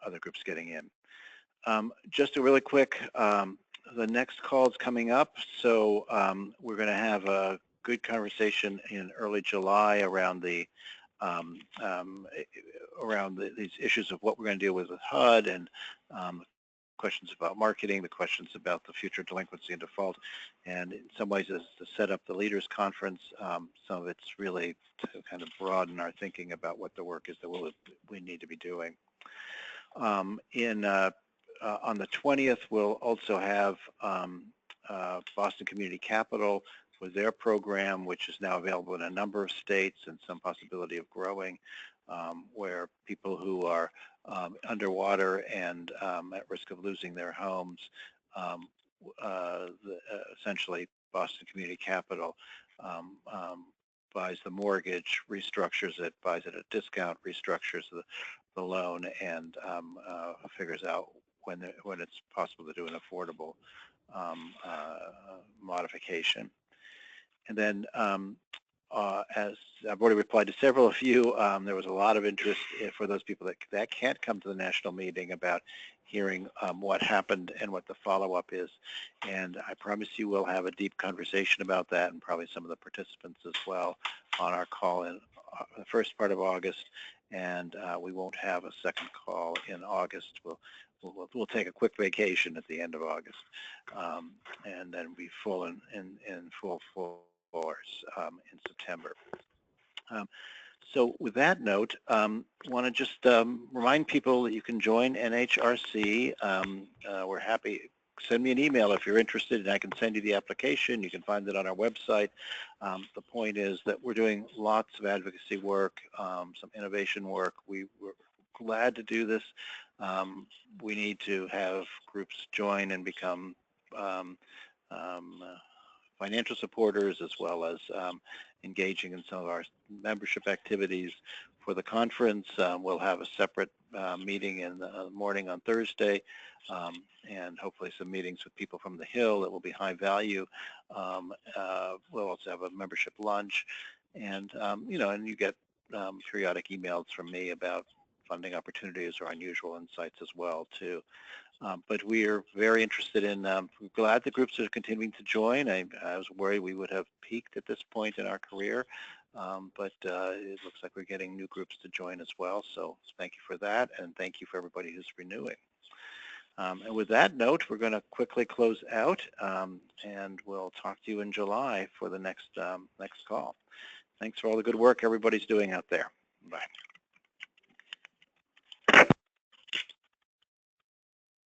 other groups getting in. Just a really quick, the next call is coming up, so we're going to have a good conversation in early July around these issues of what we're going to deal with HUD, and questions about marketing, the questions about the future delinquency and default, and in some ways as to set up the Leaders Conference. Some of it's really to kind of broaden our thinking about what the work is that we need to be doing. On the 20th, we'll also have Boston Community Capital with their program, which is now available in a number of states and some possibility of growing, where people who are underwater and at risk of losing their homes essentially Boston Community Capital buys the mortgage, restructures it, buys it at a discount, restructures the loan, and figures out when it's possible to do an affordable modification. And then as I've already replied to several of you, there was a lot of interest for those people that can't come to the national meeting about hearing what happened and what the follow-up is. And I promise you we'll have a deep conversation about that, and probably some of the participants as well, on our call in the first part of August. And we won't have a second call in August. We'll take a quick vacation at the end of August, and then be full in full force in September. So with that note, want to just remind people that you can join NHRC. We're happy. Send me an email if you're interested, and I can send you the application. You can find it on our website. The point is that we're doing lots of advocacy work, some innovation work. We're glad to do this. We need to have groups join and become financial supporters, as well as engaging in some of our membership activities. For the conference, we'll have a separate meeting in the morning on Thursday, and hopefully some meetings with people from the Hill that will be high value. We'll also have a membership lunch, and and you get periodic emails from me about funding opportunities or unusual insights as well too. But we are very interested in, we're glad the groups are continuing to join. I was worried we would have peaked at this point in our career, but it looks like we're getting new groups to join as well. So thank you for that, and thank you for everybody who's renewing. And with that note, we're going to quickly close out, and we'll talk to you in July for the next call. Thanks for all the good work everybody's doing out there. Bye.